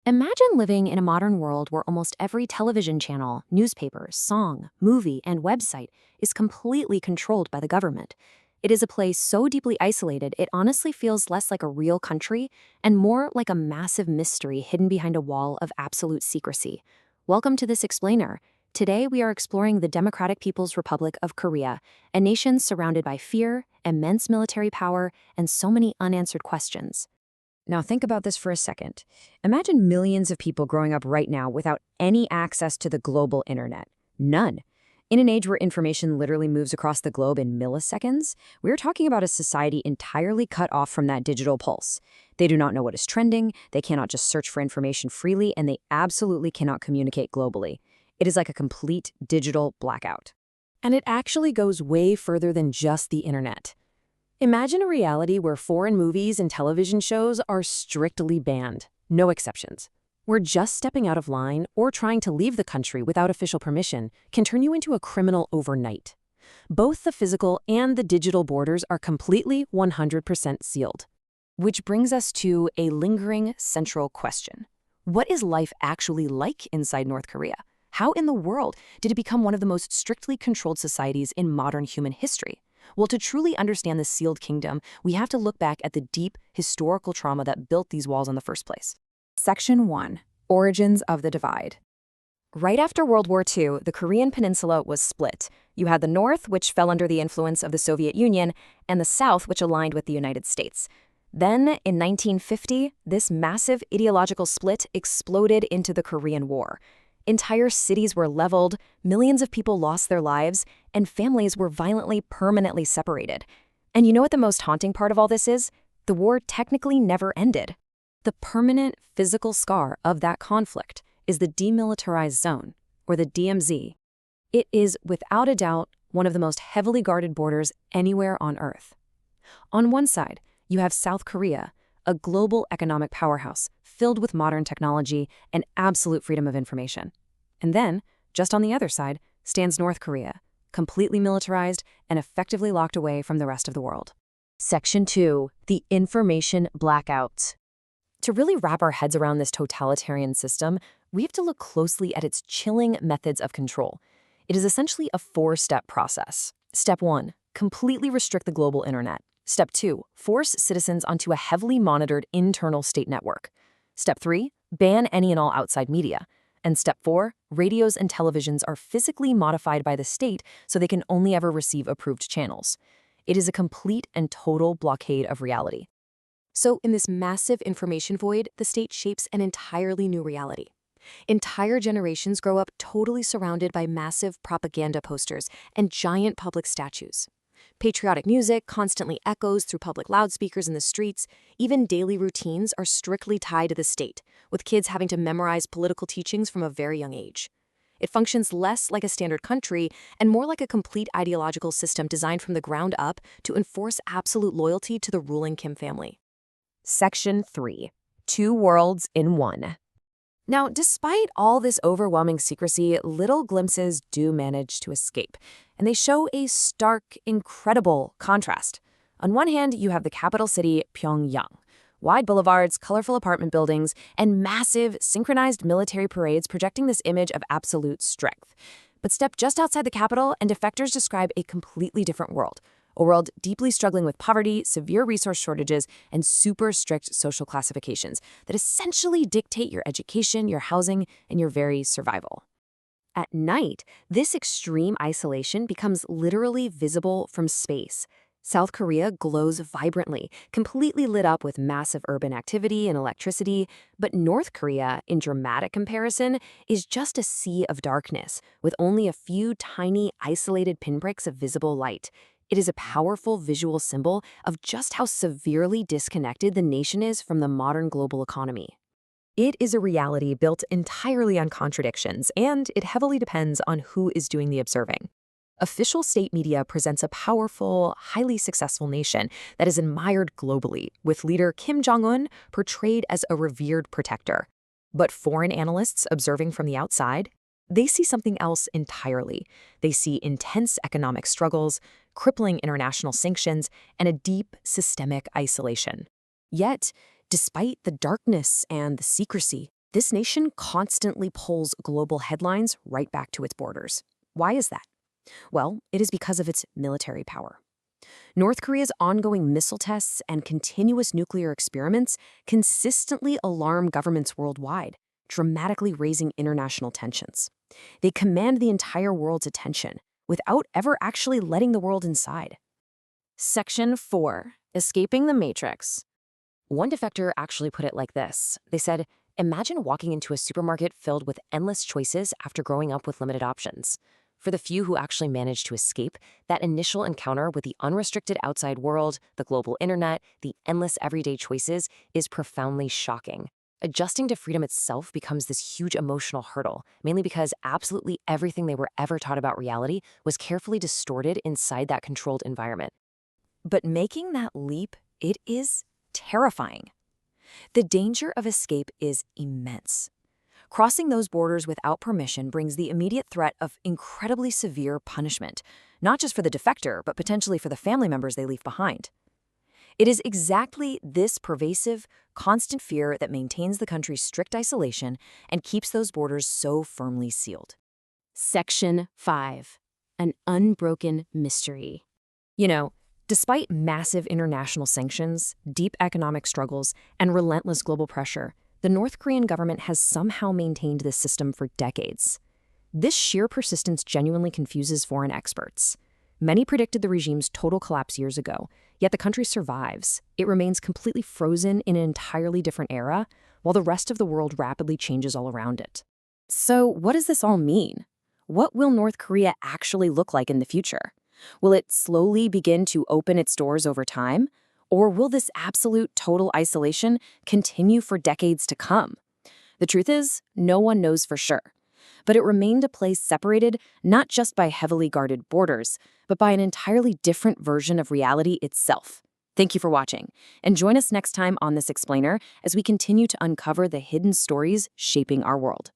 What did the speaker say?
Imagine living in a modern world where almost every television channel, newspaper, song, movie, and website is completely controlled by the government. It is a place so deeply isolated, it honestly feels less like a real country and more like a massive mystery hidden behind a wall of absolute secrecy. Welcome to this explainer. Today, we are exploring the Democratic People's Republic of Korea, a nation surrounded by fear, immense military power, and so many unanswered questions. Now think about this for a second. Imagine millions of people growing up right now without any access to the global internet. None. In an age where information literally moves across the globe in milliseconds, we're talking about a society entirely cut off from that digital pulse. They do not know what is trending, they cannot just search for information freely, and they absolutely cannot communicate globally. It is like a complete digital blackout. And it actually goes way further than just the internet. Imagine a reality where foreign movies and television shows are strictly banned, no exceptions. Where just stepping out of line or trying to leave the country without official permission can turn you into a criminal overnight. Both the physical and the digital borders are completely 100% sealed. Which brings us to a lingering central question. What is life actually like inside North Korea? How in the world did it become one of the most strictly controlled societies in modern human history? Well, to truly understand the sealed kingdom, we have to look back at the deep historical trauma that built these walls in the first place. Section 1. Origins of the Divide. Right after World War II, the Korean peninsula was split. You had the north, which fell under the influence of the Soviet Union, and the south, which aligned with the United States. Then, in 1950, this massive ideological split exploded into the Korean War. Entire cities were leveled, millions of people lost their lives, and families were violently, permanently separated. And you know what the most haunting part of all this is? The war technically never ended. The permanent physical scar of that conflict is the Demilitarized Zone, or the DMZ. It is, without a doubt, one of the most heavily guarded borders anywhere on Earth. On one side, you have South Korea, a global economic powerhouse filled with modern technology and absolute freedom of information. And then, just on the other side, stands North Korea, completely militarized and effectively locked away from the rest of the world. Section 2. The Information Blackout. To really wrap our heads around this totalitarian system, we have to look closely at its chilling methods of control. It is essentially a four-step process. Step 1. Completely restrict the global internet. Step 2. Force citizens onto a heavily monitored internal state network. Step 3. Ban any and all outside media. And Step 4. Radios and televisions are physically modified by the state so they can only ever receive approved channels. It is a complete and total blockade of reality. So in this massive information void, the state shapes an entirely new reality. Entire generations grow up totally surrounded by massive propaganda posters and giant public statues. Patriotic music constantly echoes through public loudspeakers in the streets. Even daily routines are strictly tied to the state, with kids having to memorize political teachings from a very young age. It functions less like a standard country and more like a complete ideological system designed from the ground up to enforce absolute loyalty to the ruling Kim family. Section 3. Two Worlds in One. Now, despite all this overwhelming secrecy, little glimpses do manage to escape, and they show a stark, incredible contrast. On one hand, you have the capital city, Pyongyang. Wide boulevards, colorful apartment buildings, and massive, synchronized military parades projecting this image of absolute strength. But step just outside the capital, and defectors describe a completely different world. A world deeply struggling with poverty, severe resource shortages, and super strict social classifications that essentially dictate your education, your housing, and your very survival. At night, this extreme isolation becomes literally visible from space. South Korea glows vibrantly, completely lit up with massive urban activity and electricity, but North Korea, in dramatic comparison, is just a sea of darkness, with only a few tiny, isolated pinpricks of visible light. It is a powerful visual symbol of just how severely disconnected the nation is from the modern global economy. It is a reality built entirely on contradictions, and it heavily depends on who is doing the observing. Official state media presents a powerful, highly successful nation that is admired globally, with leader Kim Jong-un portrayed as a revered protector. But foreign analysts observing from the outside, they see something else entirely. They see intense economic struggles, crippling international sanctions, and a deep systemic isolation. Yet, despite the darkness and the secrecy, This nation constantly pulls global headlines right back to its borders. Why is that? Well, it is because of its military power. North Korea's ongoing missile tests and continuous nuclear experiments consistently alarm governments worldwide, dramatically raising international tensions. They command the entire world's attention without ever actually letting the world inside. Section 4. Escaping the Matrix. One defector actually put it like this. They said, imagine walking into a supermarket filled with endless choices after growing up with limited options. For the few who actually manage to escape, that initial encounter with the unrestricted outside world, the global internet, the endless everyday choices is profoundly shocking. Adjusting to freedom itself becomes this huge emotional hurdle, mainly because absolutely everything they were ever taught about reality was carefully distorted inside that controlled environment. But making that leap, it is terrifying. The danger of escape is immense. Crossing those borders without permission brings the immediate threat of incredibly severe punishment, not just for the defector, but potentially for the family members they leave behind. It is exactly this pervasive, constant fear that maintains the country's strict isolation and keeps those borders so firmly sealed. Section 5. An unbroken mystery. Despite massive international sanctions, deep economic struggles, and relentless global pressure, the North Korean government has somehow maintained this system for decades. This sheer persistence genuinely confuses foreign experts. Many predicted the regime's total collapse years ago, yet the country survives. It remains completely frozen in an entirely different era, while the rest of the world rapidly changes all around it. So, what does this all mean? What will North Korea actually look like in the future? Will it slowly begin to open its doors over time? Or will this absolute total isolation continue for decades to come? The truth is, no one knows for sure. But it remained a place separated not just by heavily guarded borders, but by an entirely different version of reality itself. Thank you for watching, and join us next time on This Explainer as we continue to uncover the hidden stories shaping our world.